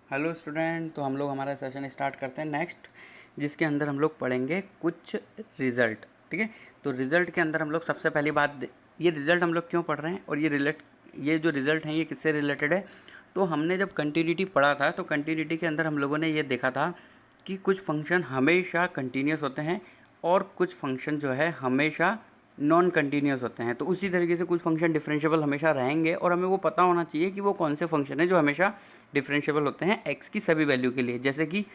Hello student, तो हम लोग हमारा सेशन स्टार्ट करते हैं नेक्स्ट, जिसके अंदर हम लोग पढ़ेंगे कुछ रिज़ल्ट। ठीक है, तो रिज़ल्ट के अंदर हम लोग सबसे पहली बात, ये रिज़ल्ट हम लोग क्यों पढ़ रहे हैं और ये जो रिज़ल्ट हैं ये किससे रिलेटेड है। तो हमने जब कंटिन्यूटी पढ़ा था तो कंटिन्यूटी के अंदर हम लोगों ने ये देखा था कि कुछ फंक्शन हमेशा कंटिन्यूस होते हैं और कुछ फंक्शन जो है हमेशा नॉन कंटिन्यूस होते हैं। तो उसी तरीके से कुछ फंक्शन डिफरेंशियबल हमेशा रहेंगे और हमें वो पता होना चाहिए कि वो कौन से फंक्शन है जो हमेशा डिफरेंशियबल होते हैं एक्स की सभी वैल्यू के लिए। जैसे कि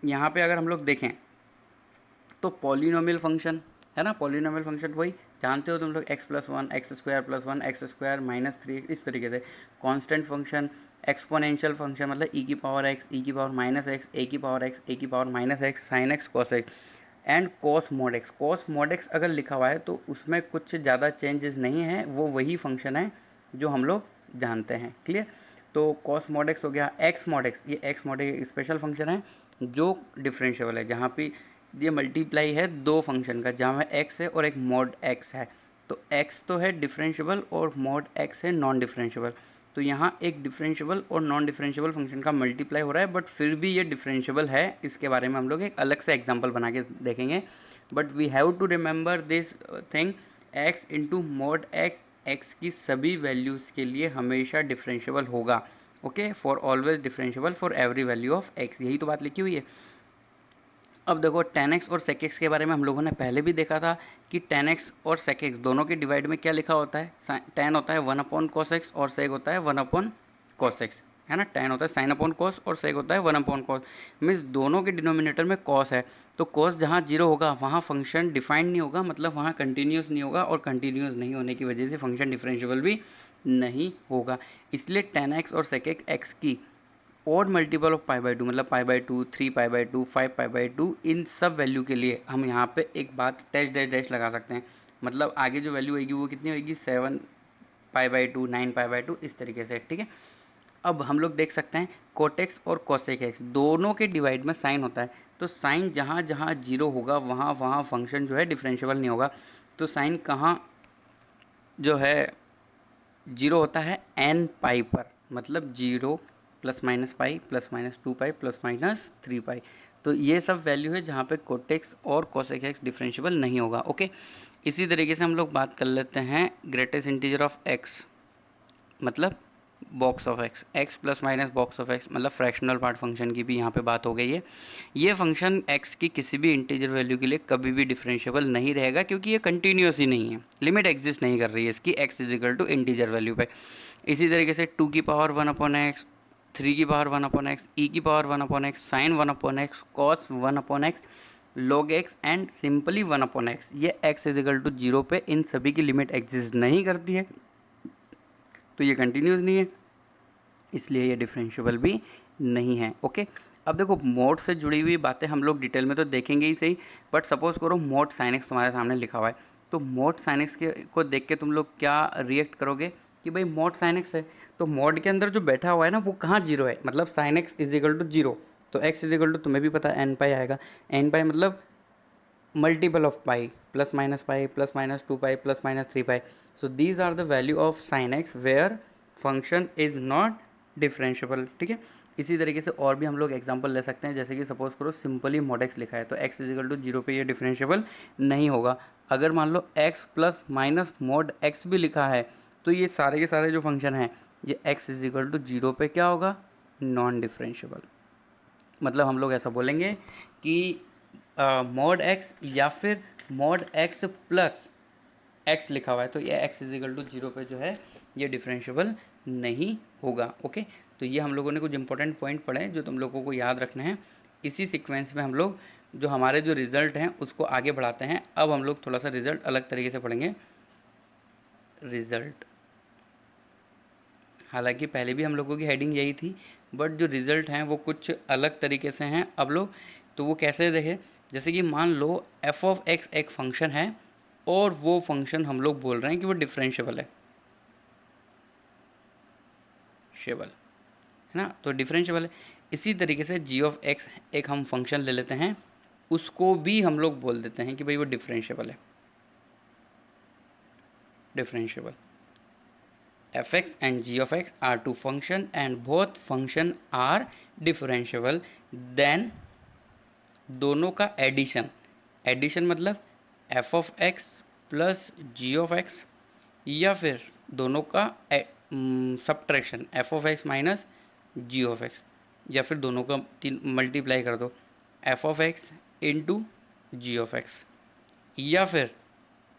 यहाँ पे अगर हम लोग देखें तो पॉलिनोमियल फंक्शन है ना, पॉलिनोमियल फंक्शन वही जानते हो तुम लोग, x plus one, x square plus one, x square minus three, इस तरीके से। कांस्टेंट फंक्शन, एक्सपोनेंशियल फंक्शन मतलब ई की पावर एक्स, ई की पावर माइनस एक्स, ए की पावर एक्स, ए की power minus x, sine x, cos x and cos mod x. Cos mod x अगर लिखा हुआ है तो उसमें कुछ ज़्यादा चेंजेस नहीं है, वो वही फंक्शन है जो हम लोग जानते हैं। क्लियर। तो कॉस मॉड एक्स हो गया। एक्स मॉड एक्स, ये एक्स मॉड एक स्पेशल फंक्शन है जो डिफरेंशियबल है, जहाँ पे ये मल्टीप्लाई है दो फंक्शन का, जहाँ में एक्स है और एक मॉड एक्स है। तो एक्स तो है डिफरेंशियबल और मॉड एक्स है नॉन डिफरेंशियबल। तो यहाँ एक डिफरेंशियबल और नॉन डिफरेंशियबल फंक्शन का मल्टीप्लाई हो रहा है, बट फिर भी ये डिफरेंशियबल है। इसके बारे में हम लोग एक अलग से एग्जांपल बना के देखेंगे, but we have to remember this thing, x into mod x x की सभी वैल्यूज़ के लिए हमेशा डिफरेंशियबल होगा। Okay, for always differentiable for every value of x, यही तो बात लिखी हुई है। अब देखो tan x और sec x के बारे में हम लोगों ने पहले भी देखा था कि tan x और sec x दोनों के डिवाइड में क्या लिखा होता है, tan होता है 1/cos x और sec होता है 1/cos x, है ना। tan होता है sin/cos और sec होता है 1/cos। मीन्स दोनों के डिनोमिनेटर में cos है, तो cos जहाँ जीरो होगा वहाँ फंक्शन डिफाइंड नहीं होगा, मतलब वहाँ कंटिन्यूस नहीं होगा, और कंटिन्यूस नहीं होने की वजह से फंक्शन डिफरेंशियबल भी नहीं होगा। इसलिए tan x और sec x की और multiple of pi by two, मतलब pi by two, 3 pi by two, 5 pi by two, इन सब वैल्यू के लिए हम यहाँ पे एक बात डैश डैश डैश लगा सकते हैं। मतलब आगे जो वैल्यू होगी वो कितनी होगी, 7 पाई by to, 9 pi by to, इस तरीके से। ठीक है, अब हम लोग देख सकते हैं कोटेक्स और कोसेक एक्स दोनों के डिवाइड में साइन होता है, तो साइन जहाँ जहाँ जीरो होगा वहाँ वहाँ फंक्शन जो है डिफरेंशियबल नहीं होगा। तो साइन कहाँ जो है जीरो होता है, एन पाई पर, मतलब zero plus minus pi plus minus 2 पाई प्लस माइनस 3 पाई। तो ये सब वैल्यू है जहाँ पे कोटेक्स और कोसेक एक्स डिफरेंशियबल नहीं होगा। ओके, इसी तरीके से हम लोग बात कर लेते हैं ग्रेटेस्ट इंटीजर ऑफ एक्स, मतलब box of x, x plus minus box of x, मतलब फ्रैक्शनल पार्ट फंक्शन की भी यहाँ पे बात हो गई है। ये फंक्शन एक्स की किसी भी इंटीजर वैल्यू के लिए कभी भी डिफरेंशियबल नहीं रहेगा, क्योंकि ये कंटिन्यूस ही नहीं है, लिमिट एग्जिस्ट नहीं कर रही है इसकी x is equal to integer value पे। इसी तरीके से 2 की पावर 1/x, 3 की पावर 1/x, ई की power 1/x, sine 1/x, cos 1/x, log x and simply 1/x, ये x is equal to zero पे इन सभी की लिमिट एग्जिस्ट नहीं करती है, तो ये कंटिन्यूस नहीं है, इसलिए ये डिफरेंशियबल भी नहीं है। ओके, अब देखो मोड से जुड़ी हुई बातें हम लोग डिटेल में तो देखेंगे ही सही, बट सपोज करो मोड साइन एक्स तुम्हारे सामने लिखा हुआ है, तो मोड साइन एक्स के को देख के तुम लोग क्या रिएक्ट करोगे कि भाई मोड साइन एक्स है, तो मोड के अंदर जो बैठा हुआ है ना वो कहाँ जीरो है, मतलब sine x is equal to zero, तो एक्स इज इक्वल टू तुम्हें भी पता है एन पाई आएगा। एन पाई मतलब multiple of pi, plus minus pi, plus minus 2 pi, plus minus 3 pi. So these are the value of sin x where function is not differentiable. ठीक है, इसी तरीके से और भी हम लोग एग्जांपल ले सकते हैं, जैसे कि सपोज करो सिंपली mod x लिखा है तो x is equal to zero पे ये डिफरेंशियबल नहीं होगा। अगर मान लो x plus minus mod x भी लिखा है तो ये सारे के सारे जो फंक्शन हैं ये x is equal to zero पे क्या होगा, नॉन डिफरेंशियबल। मतलब हम लोग ऐसा बोलेंगे कि मॉड एक्स या फिर मॉड एक्स प्लस एक्स लिखा हुआ है तो ये x is equal to zero पे जो है ये डिफरेंशियबल नहीं होगा। ओके, तो ये हम लोगों ने कुछ इंपॉर्टेंट पॉइंट पढ़े जो तुम लोगों को याद रखने हैं। इसी सीक्वेंस में हम लोग जो हमारे जो रिज़ल्ट हैं उसको आगे बढ़ाते हैं। अब हम लोग थोड़ा सा रिज़ल्ट अलग तरीके से पढ़ेंगे। रिज़ल्ट, हालांकि पहले भी हम लोगों की हेडिंग यही थी, बट जो रिज़ल्ट हैं वो कुछ अलग तरीके से हैं अब लोग। तो वो कैसे देखें, जैसे कि मान लो एफ ऑफ एक्स एक फंक्शन है और वो फंक्शन हम लोग बोल रहे हैं कि वो डिफरेंशियबल है, शेबल है ना, तो डिफरेंशियबल है। इसी तरीके से जी ऑफ एक्स एक हम फंक्शन ले लेते हैं, उसको भी हम लोग बोल देते हैं कि भाई वो डिफरेंशियबल है, differentiable f x and g of x are two function and both function are differentiable, then दोनों का एडिशन, एडिशन मतलब f of x plus g of x, या फिर दोनों का subtraction f of x minus g of x, या फिर दोनों का तीन मल्टीप्लाई कर दो f of x into g of x, या फिर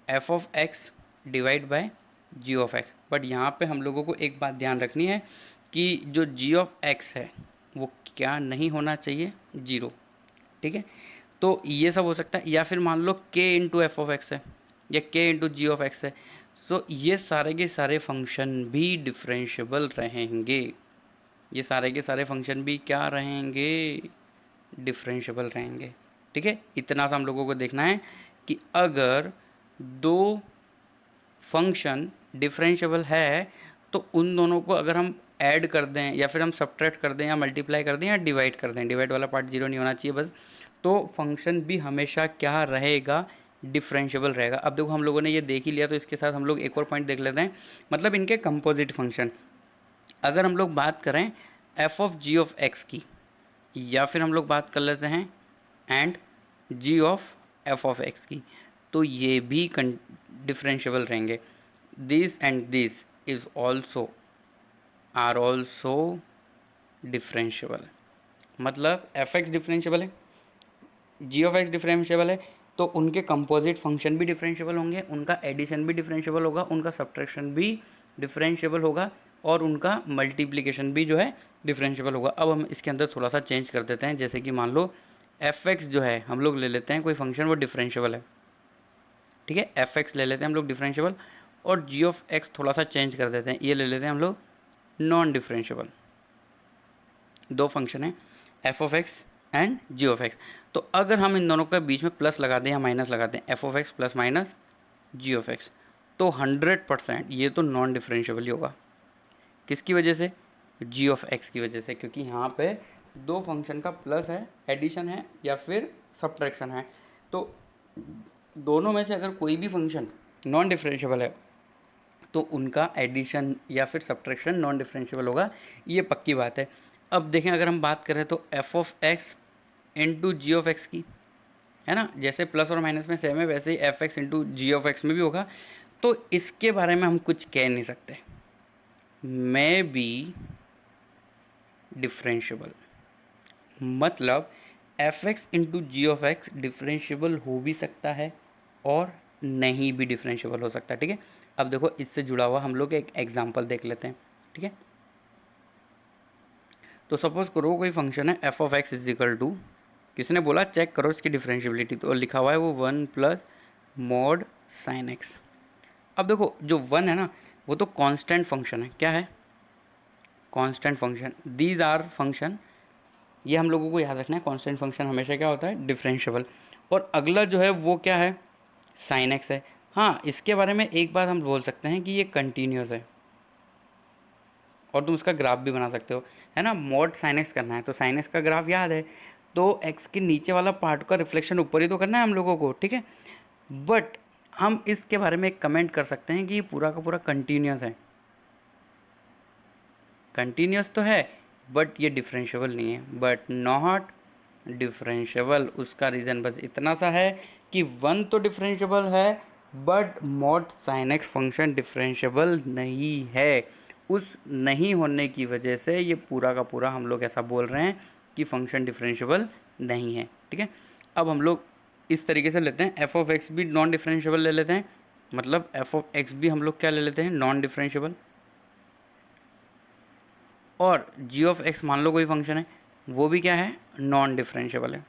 f of x divide by g of x. But यहाँ पे हम लोगों को एक बात ध्यान रखनी है कि जो जी ऑफ एक्स है वो क्या नहीं होना चाहिए, जीरो। ठीक है, तो ये सब हो सकता है, या फिर मान लो के इंटू एफ ऑफ एक्स है या के इंटू जी ऑफ एक्स है, सो ये सारे के सारे फंक्शन भी डिफरेंशिएबल रहेंगे, ये सारे के सारे फंक्शन भी क्या रहेंगे, डिफरेंशिएबल रहेंगे। ठीक है, इतना सा हम लोगों को देखना है कि अगर दो फंक्शन डिफरेंशिएबल है तो उन दोनों को अगर हम ऐड कर दें या फिर हम सब्ट्रैक्ट कर दें या मल्टीप्लाई कर दें या डिवाइड कर दें, डिवाइड वाला पार्ट जीरो नहीं होना चाहिए बस, तो फंक्शन भी हमेशा क्या रहेगा, डिफरेंशिएबल रहेगा। अब देखो हम लोगों ने ये देख ही लिया, तो इसके साथ हम लोग एक और पॉइंट देख लेते हैं, मतलब इनके कंपोजिट फंक्शन। अगर हम लोग बात करें f of g of x की, या फिर हम लोग बात कर लेते हैं and g of f of x की, तो ये भी डिफरेंशिएबल रहेंगे। This and this is also are also differentiable, मतलब एफ एक्स डिफरेंशिएबल है, जी ऑफ एक्स डिफरेंशिएबल है, तो उनके कंपोजिट फंक्शन भी डिफरेंशिएबल होंगे, उनका एडिशन भी डिफरेंशिएबल होगा, उनका सब्ट्रैक्शन भी डिफरेंशिएबल होगा, और उनका मल्टीप्लिकेशन भी जो है डिफरेंशिएबल होगा। अब हम इसके अंदर थोड़ा सा चेंज कर देते हैं, जैसे कि मान लो एफ एक्स जो है हम लोग ले लेते हैं कोई फंक्शन, वो डिफरेंशिएबल है। ठीक है, एफ एक्स ले लेते हैं हम लोग डिफरेंशिएबल, और जी ऑफ एक्स थोड़ा सा चेंज कर देते हैं, ये ले लेते हैं हम लोग नॉन डिफरेंशिएबल। दो फंक्शन है f of x and g of x, तो अगर हम इन दोनों के बीच में प्लस लगा दें या माइनस लगा दें, f of x plus minus g of x, तो 100% ये तो नॉन डिफरेंशिएबल ही होगा। किसकी वजह से, जी ऑफ एक्स की वजह से, क्योंकि यहाँ पे दो फंक्शन का प्लस है, एडिशन है या फिर सब्ट्रैक्शन है, तो दोनों में से अगर कोई भी फंक्शन नॉन डिफरेंशिएबल है तो उनका एडिशन या फिर सब्ट्रैक्शन नॉन डिफरेंशिएबल होगा, ये पक्की बात है। अब देखें अगर हम बात करें तो f of x into g of x की, है ना, जैसे प्लस और माइनस में सेम है वैसे ही f x into g of x में भी होगा, तो इसके बारे में हम कुछ कह नहीं सकते, मे बी डिफरेंशिएबल, मतलब f x into g of x differentiable हो भी सकता है और नहीं भी डिफरेंशिएबल हो सकता है। ठीक है, अब देखो इससे जुड़ा हुआ हम लोग एक एग्जांपल देख लेते हैं। ठीक है, तो सपोज करो कोई फंक्शन है f of x is equal to, किसने बोला चेक करो इसकी डिफरेंशिएबिलिटी, तो लिखा हुआ है वो 1 प्लस मॉड साइन एक्स। अब देखो जो 1 है ना वो तो कांस्टेंट फंक्शन है, क्या है, constant function, these are function, ये हम लोगों को याद रखना है, कांस्टेंट फंक्शन हमेशा क्या होता है, डिफरेंशिएबल। और अगला जो है वो क्या है, साइन एक्स है। हाँ, इसके बारे में एक बात हम बोल सकते हैं कि ये कंटिन्यूस है, और तुम उसका ग्राफ भी बना सकते हो, है ना, मॉड साइन एक्स करना है तो साइन एक्स का ग्राफ याद है, तो एक्स के नीचे वाला पार्ट का रिफ्लेक्शन ऊपर ही तो करना है हम लोगों को। ठीक है, बट हम इसके बारे में एक कमेंट कर सकते हैं कि ये पूरा का पूरा कंटिन्यूस है, कंटिन्यूस तो है बट ये डिफरेंशिएबल नहीं है, बट नॉट डिफरेंशिएबल। उसका रीज़न बस इतना सा है कि 1 तो डिफरेंशिएबल है but mod sine x function differentiable नहीं है। उस नहीं होने की वजह से ये पूरा का पूरा हम लोग ऐसा बोल रहे हैं कि फंक्शन डिफरेंशिएबल नहीं है। ठीक है, अब हम लोग इस तरीके से लेते हैं, एफ ऑफ एक्स भी नॉन डिफरेंशिएबल ले लेते हैं, मतलब एफ ऑफ एक्स भी हम लोग क्या ले लेते हैं, नॉन डिफरेंशिएबल। और जी ऑफ एक्स मान लो कोई फंक्शन है, वो भी क्या है, नॉन डिफरेंशिएबल है।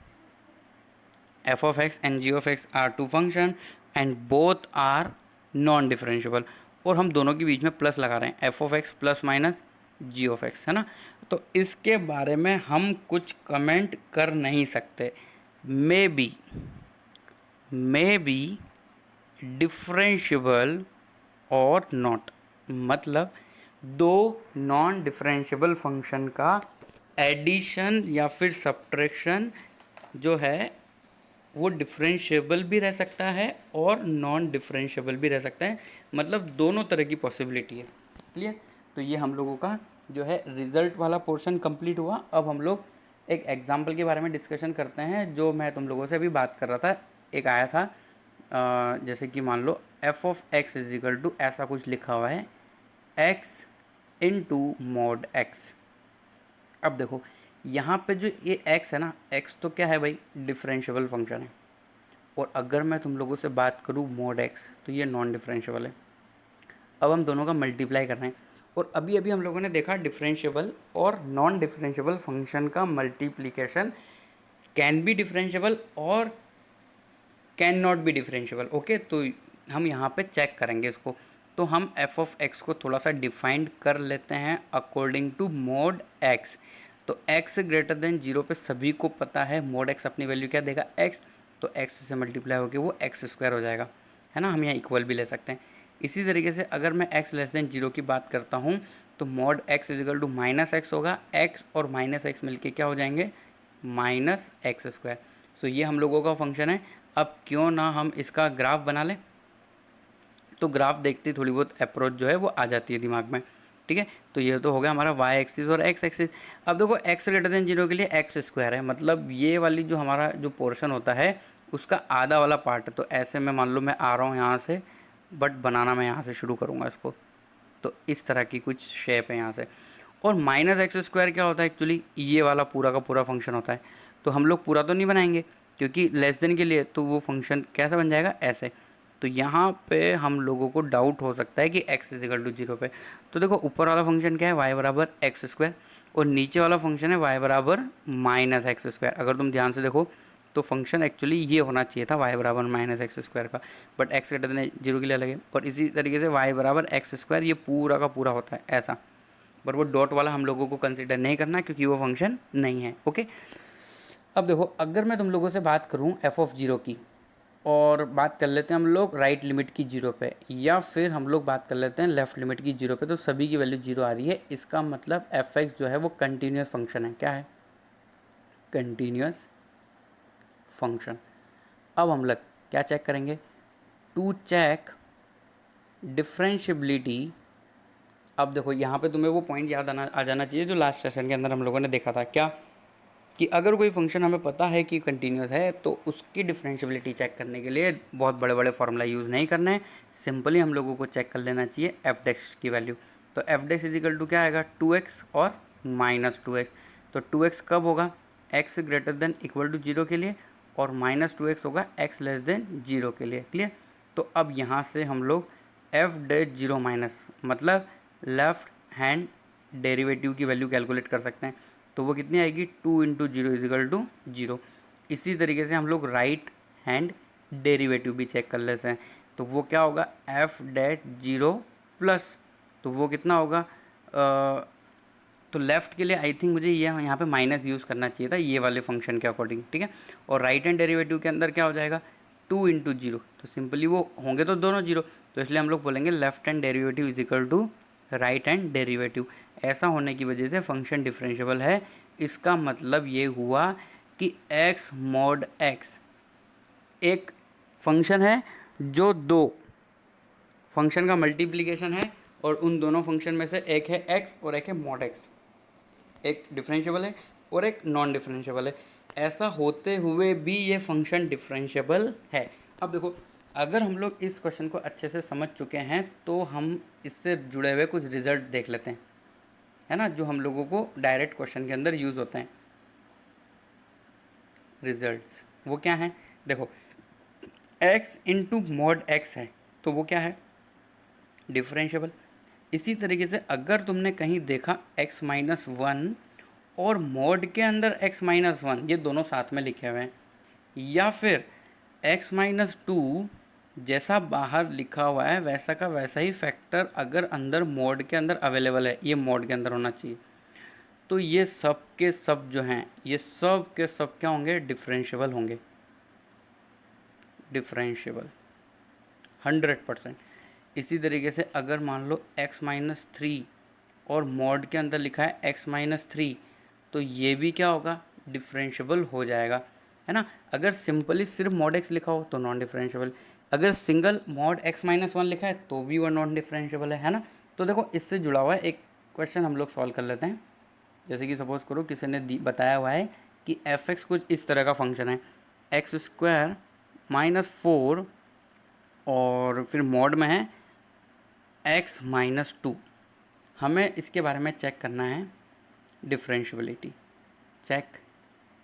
F of x and g of x are two function and both are non differentiable, और हम दोनों के बीच में प्लस लगा रहे हैं, f of x plus minus g of x, है ना, तो इसके बारे में हम कुछ कमेंट कर नहीं सकते, मे बी डिफरेंशिएबल और नॉट, मतलब दो नॉन डिफरेंशिएबल फंक्शन का एडिशन या फिर सब्ट्रैक्शन जो है वो डिफरेंशिएबल भी रह सकता है और नॉन डिफरेंशिएबल भी रह सकता है, मतलब दोनों तरह की पॉसिबिलिटी है। क्लियर। तो ये हम लोगों का जो है रिजल्ट वाला पोर्शन कंप्लीट हुआ। अब हम लोग एक एग्जाम्पल के बारे में डिस्कशन करते हैं, जो मैं तुम लोगों से अभी बात कर रहा था। एक आया था जैसे कि मान लो f of x is equal to ऐसा कुछ लिखा हुआ है एक्स इंटू मॉड एक्स। अब देखो यहाँ पे जो ये x है ना, x तो क्या है भाई, डिफरेंशियबल फंक्शन है। और अगर मैं तुम लोगों से बात करूँ मॉड x, तो ये नॉन डिफरेंशियबल है। अब हम दोनों का मल्टीप्लाई कर रहे हैं, और अभी अभी हम लोगों ने देखा डिफरेंशियबल और नॉन डिफरेंशियबल फंक्शन का मल्टीप्लिकेशन कैन बी डिफरेंशियबल और can not be differentiable. Okay, तो हम यहाँ पे चेक करेंगे इसको। तो हम एफ ऑफ एक्स को थोड़ा सा डिफाइंड कर लेते हैं अकॉर्डिंग टू मोड एक्स। तो एक्स ग्रेटर देन जीरो पे सभी को पता है मोड एक्स अपनी वैल्यू क्या देगा, एक्स। तो एक्स से मल्टीप्लाई होकर वो एक्स स्क्वायर हो जाएगा, है ना। हम यहाँ इक्वल भी ले सकते हैं। इसी तरीके से अगर मैं एक्स लेस देन जीरो की बात करता हूँ, तो mod x is equal to minus x होगा। एक्स और माइनस एक्स मिलके क्या हो जाएंगे, माइनस एक्स स्क्वायर। सो ये हम लोगों का फंक्शन है। अब क्यों ना हम इसका ग्राफ बना लें। तो ग्राफ देखते ही थोड़ी बहुत अप्रोच जो है वो आ जाती है दिमाग में, ठीक है। तो ये तो हो गया हमारा वाई एक्सिस और एक्स एक्सिस। अब देखो एक्स ग्रेटर देन जीरो के लिए एक्स स्क्वायर है, मतलब ये वाली जो हमारा जो पोर्शन होता है उसका आधा वाला पार्ट है। तो ऐसे में मान लो मैं आ रहा हूँ यहाँ से, बट बनाना मैं यहाँ से शुरू करूँगा इसको। तो इस तरह की कुछ शेप है यहाँ से। और माइनस एक्स स्क्वायर क्या होता है एक्चुअली, ये वाला पूरा का पूरा फंक्शन होता है। तो हम लोग पूरा तो नहीं बनाएंगे, क्योंकि लेस देन के लिए तो वो फंक्शन कैसा बन जाएगा, ऐसे। तो यहाँ पे हम लोगों को डाउट हो सकता है कि x इजिकल टू जीरो पे। तो देखो ऊपर वाला फंक्शन क्या है, y बराबर एक्स स्क्वायर, और नीचे वाला फंक्शन है y बराबर माइनस एक्स स्क्वायर। अगर तुम ध्यान से देखो तो फंक्शन एक्चुअली ये होना चाहिए था y बराबर माइनस एक्स स्क्वायर का, but x greater than zero के लिए अलग है। और इसी तरीके से y बराबर एक्स स्क्वायर ये पूरा का पूरा होता है ऐसा, पर वो डॉट वाला हम लोगों को कंसिडर नहीं करना क्योंकि वो फंक्शन नहीं है। ओके, अब देखो अगर मैं तुम लोगों से बात करूँ एफ ऑफ जीरो की, और बात कर लेते हैं हम लोग राइट लिमिट की जीरो पे, या फिर हम लोग बात कर लेते हैं लेफ़्ट लिमिट की जीरो पे, तो सभी की वैल्यू जीरो आ रही है। इसका मतलब एफ एक्स जो है वो कंटिन्यूस फंक्शन है। क्या है, कंटिन्यूस फंक्शन। अब हम लोग क्या चेक करेंगे, टू चेक डिफरेंशियबिलिटी। अब देखो यहाँ पे तुम्हें वो पॉइंट याद आ जाना चाहिए जो लास्ट सेशन के अंदर हम लोगों ने देखा था, क्या कि अगर कोई फंक्शन हमें पता है कि कंटिन्यूस है तो उसकी डिफरेंशियबिलिटी चेक करने के लिए बहुत बड़े बड़े फार्मूला यूज़ नहीं करना है। सिंपली हम लोगों को चेक कर लेना चाहिए एफ डेक्स की वैल्यू। तो एफ डेक्स इजिकल टू क्या आएगा, 2x और माइनस 2x। तो 2x कब होगा, x greater than equal to zero के लिए, और माइनस 2x होगा x लेस देन जीरो के लिए। क्लियर। तो अब यहाँ से हम लोग एफ डेट जीरो माइनस मतलब लेफ्ट हैंड डेरिवेटिव की वैल्यू कैलकुलेट कर सकते हैं। तो वो कितनी आएगी, 2 into zero is equal to zero. इसी तरीके से हम लोग राइट हैंड डेरिवेटिव भी चेक कर लेते हैं। तो वो क्या होगा, एफ डैश जीरो प्लस, तो वो कितना होगा, तो लेफ़्ट के लिए आई थिंक मुझे ये यहाँ पे माइनस यूज़ करना चाहिए था ये वाले फंक्शन के अकॉर्डिंग, ठीक है। और राइट हैंड डेरिवेटिव के अंदर क्या हो जाएगा, 2 इंटू जीरो। तो सिंपली वो होंगे तो दोनों जीरो, तो इसलिए हम लोग बोलेंगे left hand derivative is equal to right hand derivative. ऐसा होने की वजह से फंक्शन डिफरेंशियबल है। इसका मतलब ये हुआ कि x मॉड x एक फंक्शन है जो दो फंक्शन का मल्टीप्लिकेशन है, और उन दोनों फंक्शन में से एक है x और एक है मॉड x। एक डिफरेंशियबल है और एक नॉन डिफरेंशियबल है। ऐसा होते हुए भी ये फंक्शन डिफरेंशियबल है। अब देखो अगर हम लोग इस क्वेश्चन को अच्छे से समझ चुके हैं तो हम इससे जुड़े हुए कुछ रिजल्ट देख लेते हैं, है ना, जो हम लोगों को डायरेक्ट क्वेश्चन के अंदर यूज़ होते हैं। रिजल्ट्स वो क्या हैं, देखो x इंटू मॉड x है तो वो क्या है, डिफरेंशियबल। इसी तरीके से अगर तुमने कहीं देखा x माइनस वन और मॉड के अंदर x माइनस वन, ये दोनों साथ में लिखे हुए हैं, या फिर x माइनस टू जैसा बाहर लिखा हुआ है वैसा का वैसा ही फैक्टर अगर अंदर मॉड के अंदर अवेलेबल है, ये मॉड के अंदर होना चाहिए, तो ये सब के सब जो हैं ये सब के सब क्या होंगे, डिफरेंशियबल होंगे। डिफरेंशियबल 100%। इसी तरीके से अगर मान लो x माइनस थ्री और मॉड के अंदर लिखा है x माइनस थ्री, तो ये भी क्या होगा, डिफरेंशियबल हो जाएगा, है ना। अगर सिंपली सिर्फ मॉड x लिखा हो तो नॉन डिफरेंशियबल, अगर single mod x minus one लिखा है तो भी वो नॉन डिफरेंशियबल है ना। तो देखो इससे जुड़ा हुआ है एक क्वेश्चन हम लोग सॉल्व कर लेते हैं। जैसे कि सपोज करो किसी ने बताया हुआ है कि एफ एक्स कुछ इस तरह का फंक्शन है, एक्स स्क्वायर माइनस 4 और फिर मॉड में है एक्स माइनस 2। हमें इसके बारे में चेक करना है differentiability, check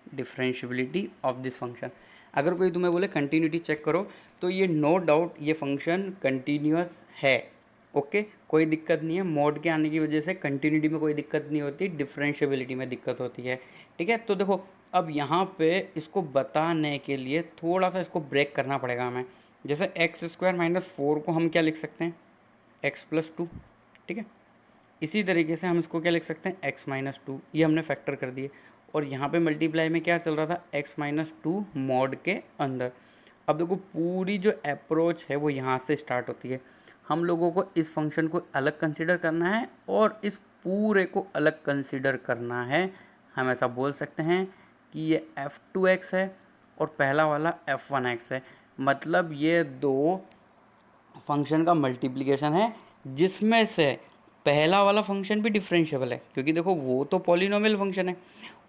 differentiability of this function. अगर कोई तुम्हें बोले कंटिन्यूटी चेक करो, तो ये नो डाउट ये फंक्शन कंटिन्यूअस है, ओके, कोई दिक्कत नहीं है। मोड के आने की वजह से कंटिन्यूटी में कोई दिक्कत नहीं होती, डिफरेंशियबिलिटी में दिक्कत होती है, ठीक है। तो देखो अब यहाँ पे इसको बताने के लिए थोड़ा सा इसको ब्रेक करना पड़ेगा हमें। जैसे एक्स स्क्वायर माइनस 4 को हम क्या लिख सकते हैं, एक्स प्लस 2, ठीक है। इसी तरीके से हम इसको क्या लिख सकते हैं, एक्स माइनस 2, ये हमने फैक्टर कर दिए। और यहाँ पे मल्टीप्लाई में क्या चल रहा था, एक्स माइनस 2 मॉड के अंदर। अब देखो पूरी जो अप्रोच है वो यहाँ से स्टार्ट होती है। हम लोगों को इस फंक्शन को अलग कंसिडर करना है और इस पूरे को अलग कंसिडर करना है। हम ऐसा बोल सकते हैं कि ये f2x है और पहला वाला f1x है। मतलब ये दो फंक्शन का मल्टीप्लिकेशन है, जिसमें से पहला वाला फंक्शन भी डिफरेंशिएबल है, क्योंकि देखो वो तो पॉलिनोमियल फंक्शन है।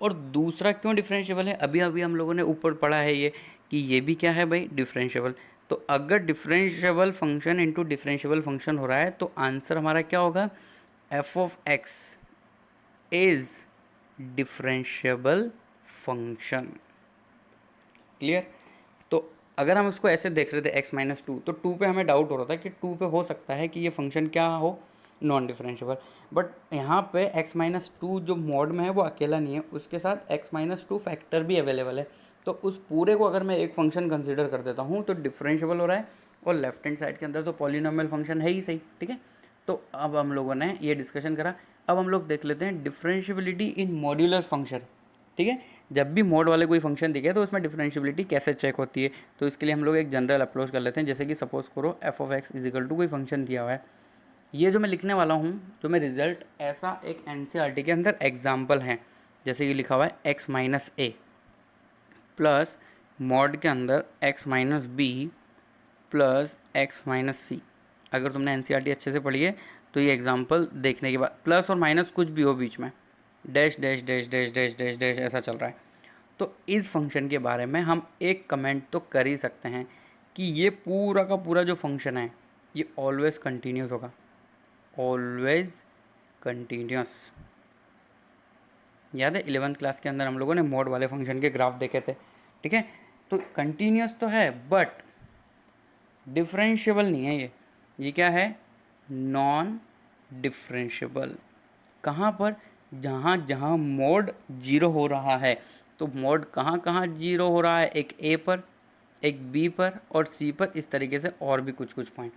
और दूसरा क्यों डिफरेंशिएबल है, अभी अभी हम लोगों ने ऊपर पढ़ा है ये कि ये भी क्या है भाई, डिफरेंशिएबल। तो अगर differentiable function into differentiable function हो रहा है तो आंसर हमारा क्या होगा, F of x is differentiable function. Clear. तो अगर हम उसको ऐसे देख रहे थे x माइनस 2, तो 2 पे हमें डाउट हो रहा था कि 2 पे हो सकता है कि ये फंक्शन क्या हो, नॉन डिफरेंशिएबल। बट यहाँ पे x माइनस 2 जो मॉड में है वो अकेला नहीं है, उसके साथ x माइनस 2 फैक्टर भी अवेलेबल है। तो उस पूरे को अगर मैं एक फंक्शन कंसिडर कर देता हूँ तो डिफरेंशिएबल हो रहा है, और लेफ्ट हैंड साइड के अंदर तो पॉलिनोमियल फंक्शन है ही सही, ठीक है। तो अब हम लोगों ने ये डिस्कशन करा। अब हम लोग देख लेते हैं डिफरेंशिएबिलिटी इन मॉड्यूलर फंक्शन, ठीक है। जब भी मॉड वाले कोई फंक्शन दिखे तो उसमें डिफरेंशिएबिलिटी कैसे चेक होती है, तो इसके लिए हम लोग एक जनरल अप्रोच कर लेते हैं। जैसे कि सपोज करो f of x is equal to कोई फंक्शन दिया हुआ है। ये जो मैं लिखने वाला हूँ, जो मैं रिजल्ट ऐसा एक एनसीईआरटी के अंदर एग्जाम्पल है, जैसे कि लिखा हुआ है x minus a plus mod के अंदर x minus b plus x minus c. अगर तुमने एनसीईआरटी अच्छे से पढ़ी है तो ये एग्जाम्पल देखने के बाद प्लस और माइनस कुछ भी हो बीच में, dash dash dash dash dash dash dash ऐसा चल रहा है। तो इस फंक्शन के बारे में हम एक कमेंट तो कर ही सकते हैं कि ये पूरा का पूरा जो फंक्शन है ये ऑलवेज कंटिन्यूस होगा, ऑलवेज कंटिन्यूस। याद है 11th क्लास के अंदर हम लोगों ने मोड वाले फंक्शन के ग्राफ देखे थे, ठीक है। तो कंटिन्यूस तो है बट डिफरेंशिएबल नहीं है ये क्या है, नॉन डिफरेंशिएबल। कहाँ पर, जहाँ जहाँ मोड जीरो हो रहा है। तो मोड कहाँ कहाँ जीरो हो रहा है, एक ए पर, एक बी पर और सी पर, इस तरीके से और भी कुछ कुछ पॉइंट।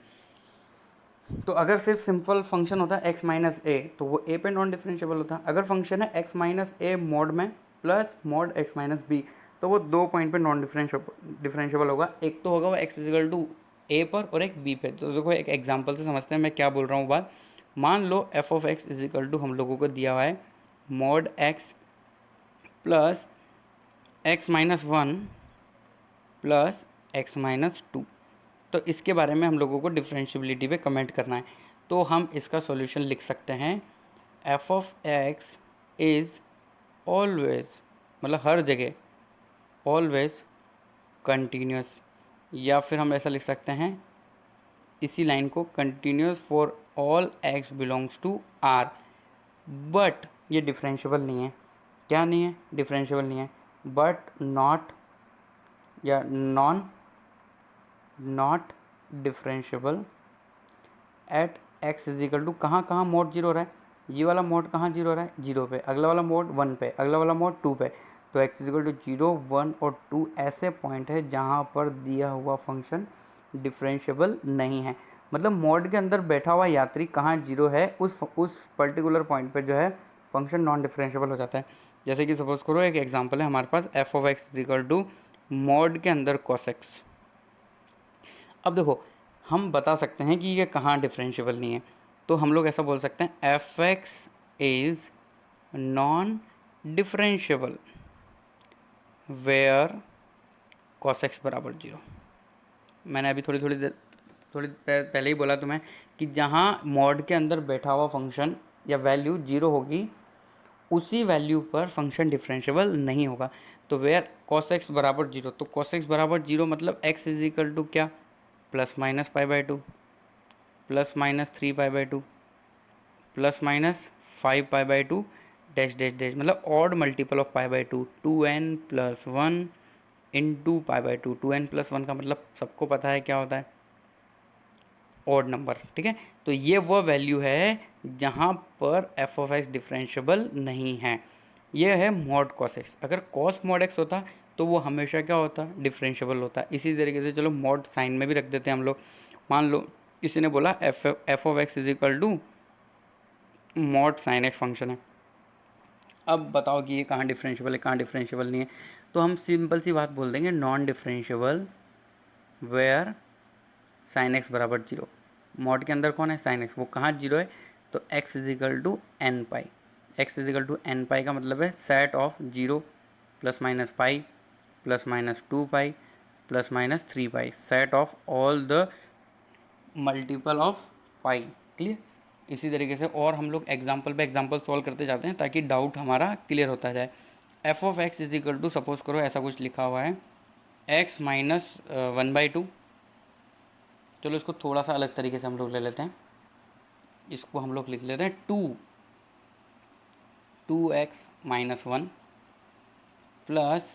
तो अगर सिर्फ सिंपल फंक्शन होता है एक्स माइनस ए तो वो ए पे नॉन डिफरेंशिएबल होता। अगर फंक्शन है एक्स माइनस ए मोड में plus mod x minus b तो वो 2 पॉइंट पे नॉन डिफरेंशिएबल होगा। एक तो होगा वो एक्स इजिकल टू ए पर और एक बी पे। तो देखो एक एग्जांपल से समझते हैं मैं क्या बोल रहा हूँ बात। मान लो f of x is equal to हम लोगों को दिया हुआ है mod x plus x minus 1 plus x minus 2। तो इसके बारे में हम लोगों को डिफरेंशियबिलिटी पे कमेंट करना है। तो हम इसका सॉल्यूशन लिख सकते हैं f of x is always, मतलब हर जगह ऑलवेज कंटिन्यूस, या फिर हम ऐसा लिख सकते हैं इसी लाइन को continuous for all x belongs to R. But ये डिफरेंशिएबल नहीं है। क्या नहीं है, डिफरेंशिएबल नहीं है, बट नॉट या not differentiable at x is equal to, कहाँ कहाँ मोड जीरो हो रहा है, ये वाला मोड कहाँ जीरो हो रहा है, जीरो पे, अगला वाला मोड 1 पे, अगला वाला मोड 2 पे। तो एक्स इज इक्वल टू 0, 1 और 2 ऐसे पॉइंट है जहाँ पर दिया हुआ फंक्शन डिफरेंशिएबल नहीं है। मतलब मोड के अंदर बैठा हुआ यात्री कहाँ जीरो है, उस पर्टिकुलर पॉइंट पे जो है फंक्शन नॉन डिफरेंशिएबल हो जाता है। जैसे कि सपोज करो एक एग्जांपल है हमारे पास f of x is equal to mod के अंदर cos x। अब देखो हम बता सकते हैं कि ये कहाँ डिफरेंशिएबल नहीं है। तो हम लोग ऐसा बोल सकते हैं f x is non differentiable where cos x बराबर 0। मैंने अभी थोड़ी थोड़ी देर पहले ही बोला तुम्हें कि जहाँ मॉड के अंदर बैठा हुआ फंक्शन या वैल्यू जीरो होगी उसी वैल्यू पर फंक्शन डिफरेंशिएबल नहीं होगा। तो वेयर cos x बराबर जीरो, तो cos x बराबर जीरो मतलब x इज इक्वल टू क्या, plus minus pi by two, plus minus three pi by two, plus minus five pi by two, dash dash dash, मतलब odd multiple of pi by two, two n plus one into pi by two. Two n plus one का मतलब सबको पता है क्या होता है, odd number, ठीक है। तो ये वो वैल्यू है जहाँ पर एफ ऑफ एक्स डिफरेंशिएबल नहीं है। ये है मॉड कॉस एक्स। अगर कॉस मॉड एक्स होता तो वो हमेशा क्या होता, डिफरेंशिएबल होता। इसी तरीके से चलो मॉड साइन में भी रख देते हैं हम लोग। मान लो किसी ने बोला f of x is equal to mod sine x function है। अब बताओ कि ये कहाँ डिफरेंशिएबल है, कहाँ डिफरेंशिएबल नहीं है। तो हम सिंपल सी बात बोल देंगे, non differentiable where sine x बराबर जीरो। मॉड के अंदर कौन है, साइन एक्स, वो कहाँ जीरो है, तो x is equal to n pi. X is equal to n pi का मतलब है set of zero plus minus pi plus minus two pi plus minus three pi, set of all the multiple of pi. Clear. इसी तरीके से और हम लोग example पे एग्जाम्पल सॉल्व करते जाते हैं ताकि डाउट हमारा क्लियर होता जाए। F of x is equal to, suppose करो ऐसा कुछ लिखा हुआ है, x minus one by two. चलो इसको थोड़ा सा अलग तरीके से हम लोग ले लेते हैं। इसको हम लोग लिख लेते हैं two x minus one plus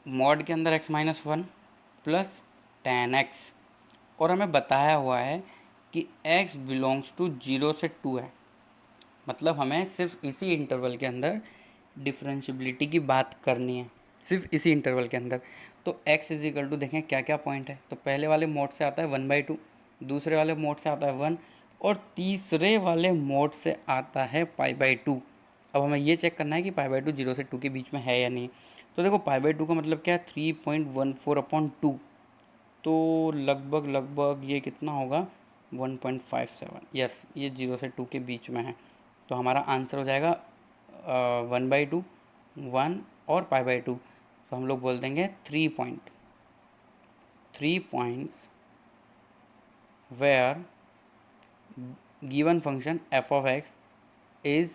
mod के अंदर x minus one plus ten x. और हमें बताया हुआ है कि x बिलोंग्स टू जीरो से टू है, मतलब हमें सिर्फ इसी इंटरवल के अंदर डिफरेंशियबिलिटी की बात करनी है, सिर्फ इसी इंटरवल के अंदर। तो x इज इक्वल टू, देखें क्या क्या पॉइंट है। तो पहले वाले मोड से आता है वन बाई टू, दूसरे वाले मोड से आता है वन, और तीसरे वाले मोड से आता है पाई बाई टू। अब हमें ये चेक करना है कि पाई बाई टू जीरो से टू के बीच में है या नहीं। तो देखो पाई बाई टू का मतलब क्या है, 3.14 अपॉन टू, तो लगभग लगभग ये कितना होगा, 1.57। यस, ये जीरो से टू के बीच में है। तो हमारा आंसर हो जाएगा वन बाई टू, वन और पाई बाई टू। तो हम लोग बोल देंगे 3 points where given function f of x is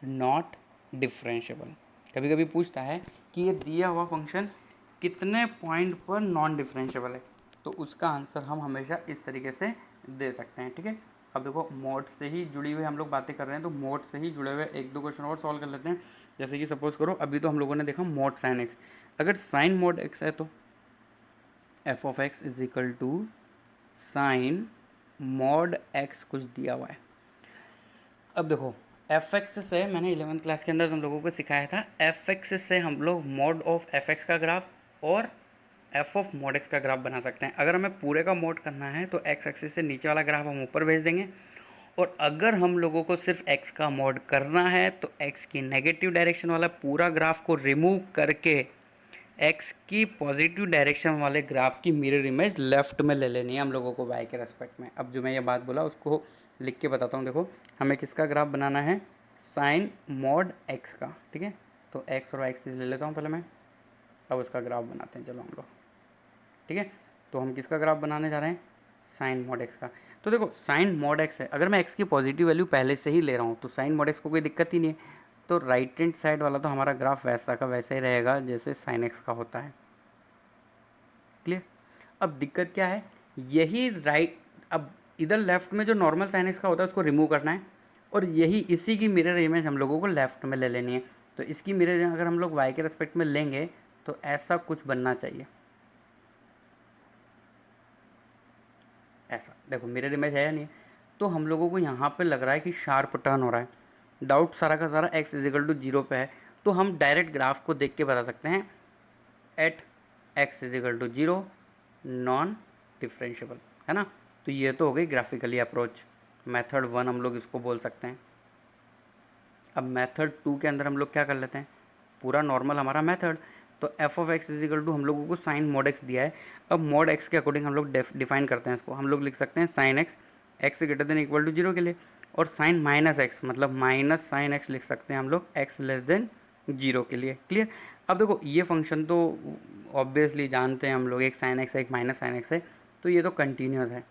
not differentiable. कभी कभी पूछता है कि ये दिया हुआ फंक्शन कितने पॉइंट पर नॉन डिफरेंशिएबल है, तो उसका आंसर हम हमेशा इस तरीके से दे सकते हैं, ठीक है। अब देखो मोड से ही जुड़ी हुई हम लोग बातें कर रहे हैं, तो मोड से ही जुड़े हुए एक दो क्वेश्चन और सॉल्व कर लेते हैं। जैसे कि सपोज करो अभी तो हम लोगों ने देखा मोड साइन एक्स, अगर साइन मोड एक्स है तो f of x is equal to sine mod x कुछ दिया हुआ है। अब देखो एफ एक्स से मैंने 11th क्लास के अंदर तुम लोगों को सिखाया था, एफ एक्स से हम लोग मॉड ऑफ एफ एक्स का ग्राफ और एफ ऑफ मॉड एक्स का ग्राफ बना सकते हैं। अगर हमें पूरे का मॉड करना है तो एक्स एक्सिस से नीचे वाला ग्राफ हम ऊपर भेज देंगे, और अगर हम लोगों को सिर्फ एक्स का मॉड करना है तो एक्स की नेगेटिव डायरेक्शन वाला पूरा ग्राफ को रिमूव करके एक्स की पॉजिटिव डायरेक्शन वाले ग्राफ की मिरर इमेज लेफ्ट में ले लेनी है हम लोगों को वाई के रेस्पेक्ट में। अब जो मैं ये बात बोला उसको लिख के बताता हूँ। देखो हमें किसका ग्राफ बनाना है, साइन मॉड एक्स का, ठीक है। तो एक्स और वाई एक्सिस ले लेता हूँ पहले मैं, अब उसका ग्राफ बनाते हैं चलो हम लोग, ठीक है। तो हम किसका ग्राफ बनाने जा रहे हैं, साइन मॉड एक्स का। तो देखो साइन मॉड एक्स है, अगर मैं एक्स की पॉजिटिव वैल्यू पहले से ही ले रहा हूँ तो साइन मॉड एक्स को कोई दिक्कत ही नहीं है। तो राइट हैंड साइड वाला तो हमारा ग्राफ वैसा का वैसा ही रहेगा जैसे साइन एक्स का होता है। क्लियर। अब दिक्कत क्या है, यही राइट, अब इधर लेफ्ट में जो नॉर्मल साइन एक्स का होता है उसको रिमूव करना है, और यही इसी की मिरर इमेज हम लोगों को लेफ्ट में ले लेनी है। तो इसकी मिरर अगर हम लोग वाई के रेस्पेक्ट में लेंगे तो ऐसा कुछ बनना चाहिए, ऐसा। देखो मिरर इमेज है या नहीं, तो हम लोगों को यहाँ पे लग रहा है कि शार्प टर्न हो रहा है। डाउट सारा का सारा एक्स इजिकल टू जीरो पे है, तो हम डायरेक्ट ग्राफ को देख के बता सकते हैं at x is equal to zero non differentiable, है ना। तो ये तो हो गई ग्राफिकली अप्रोच, मेथड वन हम लोग इसको बोल सकते हैं। अब मेथड टू के अंदर हम लोग क्या कर लेते हैं, पूरा नॉर्मल हमारा मेथड। तो f of x is equal to हम लोगों को साइन मॉड एक्स दिया है। अब मॉड एक्स के अकॉर्डिंग हम लोग डिफाइन करते हैं इसको, हम लोग लिख सकते हैं sine x x greater than equal to zero के लिए, और साइन माइनस एक्स मतलब माइनस साइन एक्स लिख सकते हैं हम लोग एक्स लेस देन जीरो के लिए। क्लियर। अब देखो ये फंक्शन तो ऑब्वियसली जानते हैं हम लोग, एक साइन एक्स है एक माइनस साइन एक्स है, तो तो ये तो कंटिन्यूस है,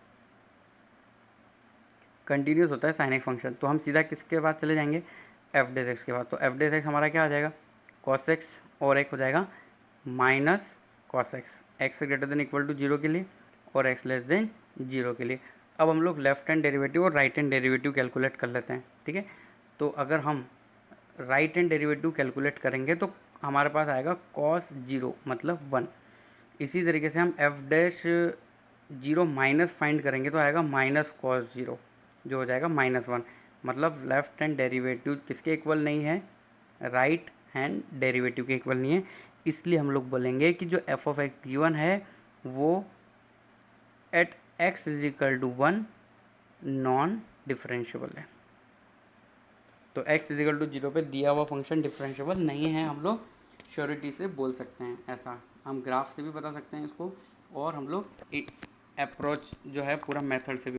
कंटिन्यूस होता है साइन एक्स फंक्शन। तो हम सीधा किसके बाद चले जाएंगे, एफ डेस एक्स के बाद। तो एफ डेस एक्स हमारा क्या आ जाएगा, कॉस एक्स और एक हो जाएगा minus cos x, x greater than equal to 0 के लिए और एक्स लेस देन 0 के लिए। अब हम लोग लेफ्ट हैंड डेरिवेटिव और राइट हैंड डेरिवेटिव कैलकुलेट कर लेते हैं, ठीक है। तो अगर हम राइट हैंड डेरिवेटिव कैलकुलेट करेंगे तो हमारे पास आएगा कॉस 0 मतलब 1। इसी तरीके से हम एफ डैश 0 माइनस फाइंड करेंगे तो आएगा माइनस कॉस 0 जो हो जाएगा -1। मतलब लेफ्ट हैंड डेरिवेटिव किसके इक्वल नहीं है, राइट हैंड डेरिवेटिव के इक्वल नहीं है। इसलिए हम लोग बोलेंगे कि जो एफ ऑफ एक्स गिवन है वो at x is equal to 1 non differentiable है। तो x इज इक्वल टू 0 पे दिया हुआ फंक्शन डिफरेंशिएबल नहीं है, हम लोग श्योरिटी से बोल सकते हैं। ऐसा हम ग्राफ से भी बता सकते हैं इसको, और हम लोग अप्रोच जो है पूरा मेथड से भी